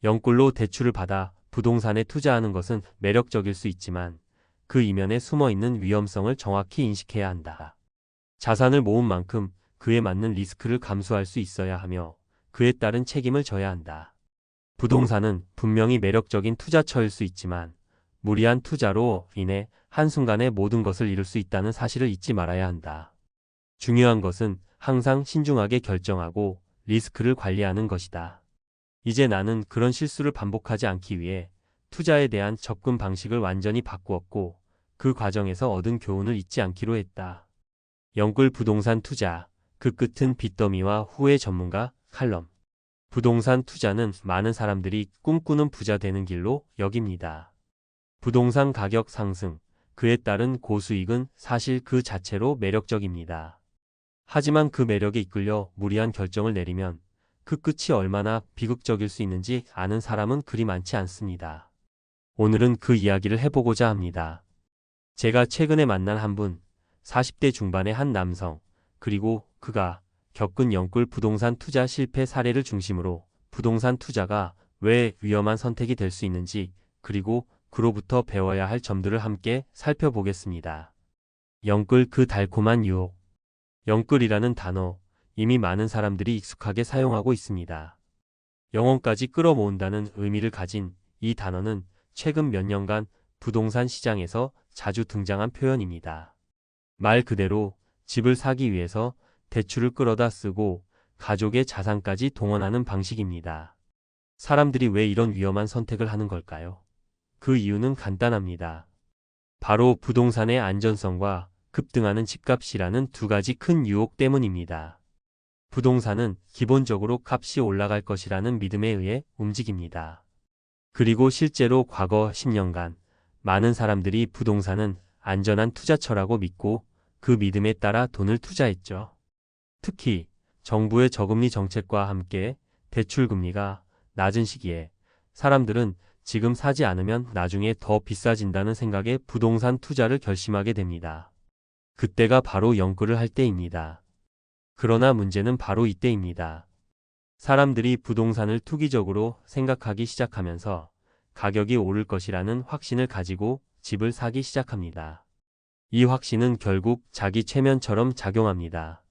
영끌로 대출을 받아 부동산에 투자하는 것은 매력적일 수 있지만 그 이면에 숨어 있는 위험성을 정확히 인식해야 한다. 자산을 모은 만큼 그에 맞는 리스크를 감수할 수 있어야 하며 그에 따른 책임을 져야 한다. 부동산은 분명히 매력적인 투자처일 수 있지만 무리한 투자로 인해 한순간에 모든 것을 잃을 수 있다는 사실을 잊지 말아야 한다. 중요한 것은 항상 신중하게 결정하고 리스크를 관리하는 것이다. 이제 나는 그런 실수를 반복하지 않기 위해 투자에 대한 접근 방식을 완전히 바꾸었고 그 과정에서 얻은 교훈을 잊지 않기로 했다. 영끌 부동산 투자, 그 끝은 빚더미와 후회 전문가 칼럼. 부동산 투자는 많은 사람들이 꿈꾸는 부자 되는 길로 여깁니다. 부동산 가격 상승, 그에 따른 고수익은 사실 그 자체로 매력적입니다. 하지만 그 매력에 이끌려 무리한 결정을 내리면 그 끝이 얼마나 비극적일 수 있는지 아는 사람은 그리 많지 않습니다. 오늘은 그 이야기를 해보고자 합니다. 제가 최근에 만난 한 분, 40대 중반의 한 남성, 그리고 그가 겪은 영끌 부동산 투자 실패 사례를 중심으로 부동산 투자가 왜 위험한 선택이 될 수 있는지 그리고 그로부터 배워야 할 점들을 함께 살펴보겠습니다. 영끌 그 달콤한 유혹. 영끌이라는 단어, 이미 많은 사람들이 익숙하게 사용하고 있습니다. 영혼까지 끌어모은다는 의미를 가진 이 단어는 최근 몇 년간 부동산 시장에서 자주 등장한 표현입니다. 말 그대로 집을 사기 위해서 대출을 끌어다 쓰고 가족의 자산까지 동원하는 방식입니다. 사람들이 왜 이런 위험한 선택을 하는 걸까요? 그 이유는 간단합니다. 바로 부동산의 안전성과 급등하는 집값이라는 두 가지 큰 유혹 때문입니다. 부동산은 기본적으로 값이 올라갈 것이라는 믿음에 의해 움직입니다. 그리고 실제로 과거 10년간 많은 사람들이 부동산은 안전한 투자처라고 믿고 그 믿음에 따라 돈을 투자했죠. 특히 정부의 저금리 정책과 함께 대출금리가 낮은 시기에 사람들은 지금 사지 않으면 나중에 더 비싸진다는 생각에 부동산 투자를 결심하게 됩니다. 그때가 바로 영끌을 할 때입니다. 그러나 문제는 바로 이때입니다. 사람들이 부동산을 투기적으로 생각하기 시작하면서 가격이 오를 것이라는 확신을 가지고 집을 사기 시작합니다. 이 확신은 결국 자기 최면처럼 작용합니다.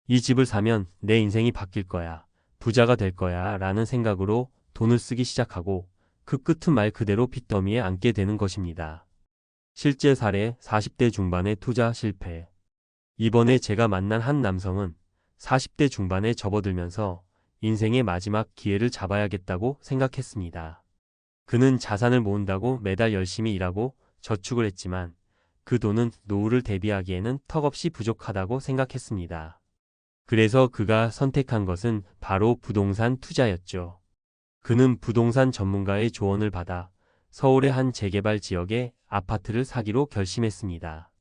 이 집을 사면 내 인생이 바뀔 거야, 부자가 될 거야 라는 생각으로 돈을 쓰기 시작하고 그 끝은 말 그대로 빚더미에 앉게 되는 것입니다. 실제 사례 40대 중반의 투자 실패. 이번에 제가 만난 한 남성은 40대 중반에 접어들면서 인생의 마지막 기회를 잡아야겠다고 생각했습니다. 그는 자산을 모은다고 매달 열심히 일하고 저축을 했지만 그 돈은 노후를 대비하기에는 턱없이 부족하다고 생각했습니다. 그래서 그가 선택한 것은 바로 부동산 투자였죠. 그는 부동산 전문가의 조언을 받아 서울의 한 재개발 지역에 아파트를 사기로 결심했습니다.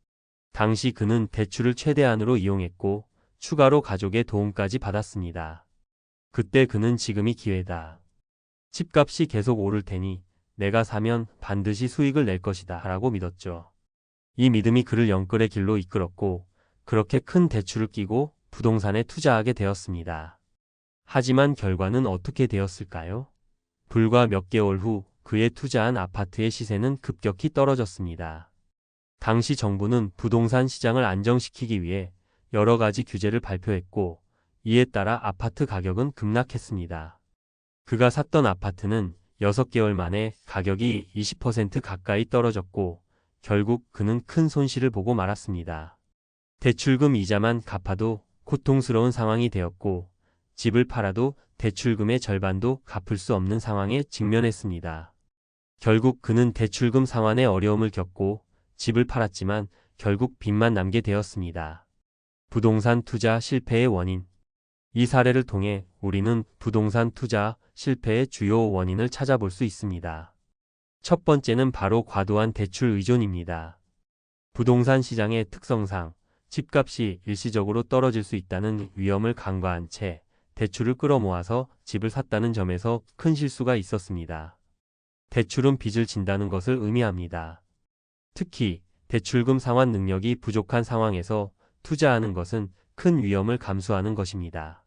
당시 그는 대출을 최대한으로 이용했고 추가로 가족의 도움까지 받았습니다. 그때 그는 지금이 기회다. 집값이 계속 오를 테니 내가 사면 반드시 수익을 낼 것이다 라고 믿었죠. 이 믿음이 그를 영끌의 길로 이끌었고 그렇게 큰 대출을 끼고 부동산에 투자하게 되었습니다. 하지만 결과는 어떻게 되었을까요? 불과 몇 개월 후 그의 투자한 아파트의 시세는 급격히 떨어졌습니다. 당시 정부는 부동산 시장을 안정시키기 위해 여러 가지 규제를 발표했고 이에 따라 아파트 가격은 급락했습니다. 그가 샀던 아파트는 6개월 만에 가격이 20% 가까이 떨어졌고 결국 그는 큰 손실을 보고 말았습니다. 대출금 이자만 갚아도 고통스러운 상황이 되었고 집을 팔아도 대출금의 절반도 갚을 수 없는 상황에 직면했습니다. 결국 그는 대출금 상환에 어려움을 겪고 집을 팔았지만 결국 빚만 남게 되었습니다. 부동산 투자 실패의 원인. 이 사례를 통해 우리는 부동산 투자 실패의 주요 원인을 찾아볼 수 있습니다. 첫 번째는 바로 과도한 대출 의존입니다. 부동산 시장의 특성상 집값이 일시적으로 떨어질 수 있다는 위험을 간과한 채 대출을 끌어모아서 집을 샀다는 점에서 큰 실수가 있었습니다. 대출은 빚을 진다는 것을 의미합니다. 특히 대출금 상환 능력이 부족한 상황에서 투자하는 것은 큰 위험을 감수하는 것입니다.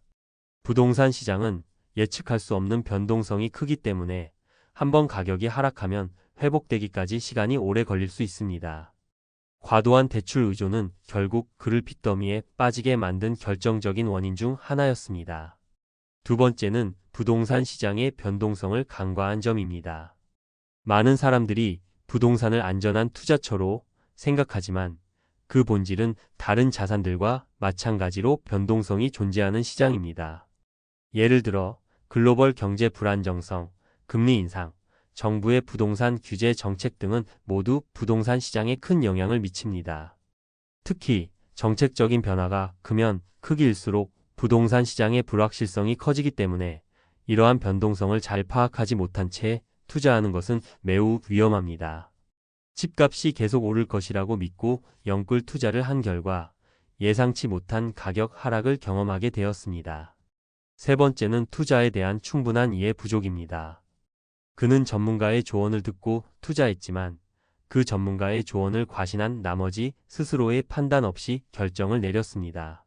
부동산 시장은 예측할 수 없는 변동성이 크기 때문에 한번 가격이 하락하면 회복되기까지 시간이 오래 걸릴 수 있습니다. 과도한 대출 의존은 결국 그를 빚더미에 빠지게 만든 결정적인 원인 중 하나였습니다. 두 번째는 부동산 시장의 변동성을 간과한 점입니다. 많은 사람들이 부동산을 안전한 투자처로 생각하지만 그 본질은 다른 자산들과 마찬가지로 변동성이 존재하는 시장입니다. 예를 들어 글로벌 경제 불안정성, 금리 인상, 정부의 부동산 규제 정책 등은 모두 부동산 시장에 큰 영향을 미칩니다. 특히 정책적인 변화가 크면 크기일수록 부동산 시장의 불확실성이 커지기 때문에 이러한 변동성을 잘 파악하지 못한 채 투자하는 것은 매우 위험합니다. 집값이 계속 오를 것이라고 믿고 영끌 투자를 한 결과 예상치 못한 가격 하락을 경험하게 되었습니다. 세 번째는 투자에 대한 충분한 이해 부족입니다. 그는 전문가의 조언을 듣고 투자했지만 그 전문가의 조언을 과신한 나머지 스스로의 판단 없이 결정을 내렸습니다.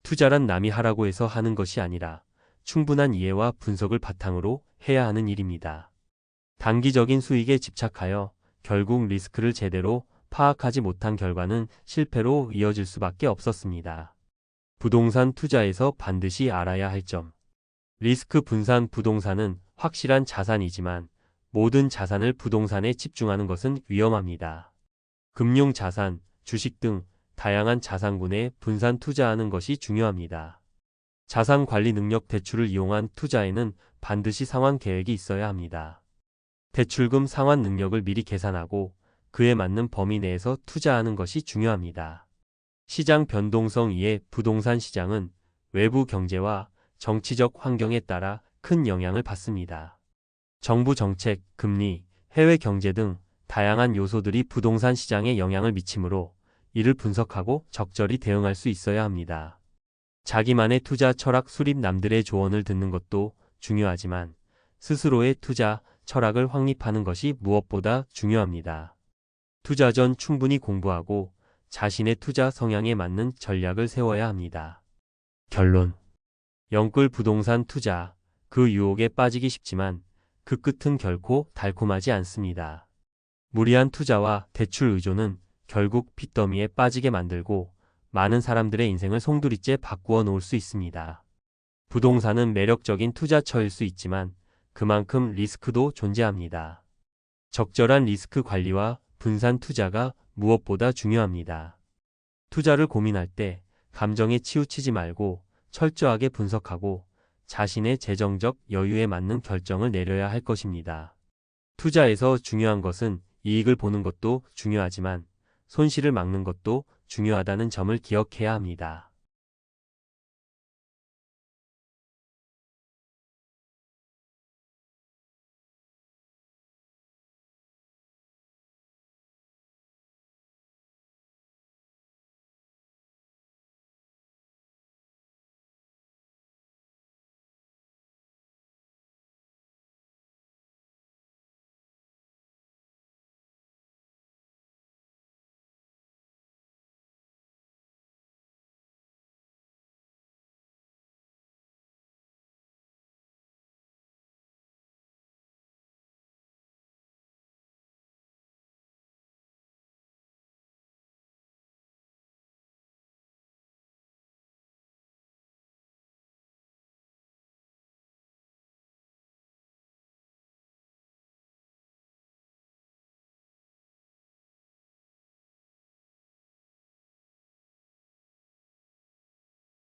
투자란 남이 하라고 해서 하는 것이 아니라 충분한 이해와 분석을 바탕으로 해야 하는 일입니다. 단기적인 수익에 집착하여 결국 리스크를 제대로 파악하지 못한 결과는 실패로 이어질 수밖에 없었습니다. 부동산 투자에서 반드시 알아야 할 점. 리스크 분산. 부동산은 확실한 자산이지만 모든 자산을 부동산에 집중하는 것은 위험합니다. 금융자산, 주식 등 다양한 자산군에 분산 투자하는 것이 중요합니다. 자산 관리 능력. 대출을 이용한 투자에는 반드시 상환 계획이 있어야 합니다. 대출금 상환 능력을 미리 계산하고 그에 맞는 범위 내에서 투자하는 것이 중요합니다. 시장 변동성. 2. 부동산 시장은 외부 경제와 정치적 환경에 따라 큰 영향을 받습니다. 정부 정책, 금리, 해외 경제 등 다양한 요소들이 부동산 시장에 영향을 미치므로 이를 분석하고 적절히 대응할 수 있어야 합니다. 자기만의 투자 철학 수립. 남들의 조언을 듣는 것도 중요하지만 스스로의 투자 철학을 확립하는 것이 무엇보다 중요합니다. 투자 전 충분히 공부하고 자신의 투자 성향에 맞는 전략을 세워야 합니다. 결론. 영끌 부동산 투자. 그 유혹에 빠지기 쉽지만 그 끝은 결코 달콤하지 않습니다. 무리한 투자와 대출 의존은 결국 빚더미에 빠지게 만들고 많은 사람들의 인생을 송두리째 바꾸어 놓을 수 있습니다. 부동산은 매력적인 투자처일 수 있지만 그만큼 리스크도 존재합니다. 적절한 리스크 관리와 분산 투자가 무엇보다 중요합니다. 투자를 고민할 때 감정에 치우치지 말고 철저하게 분석하고 자신의 재정적 여유에 맞는 결정을 내려야 할 것입니다. 투자에서 중요한 것은 이익을 보는 것도 중요하지만 손실을 막는 것도 중요하다는 점을 기억해야 합니다.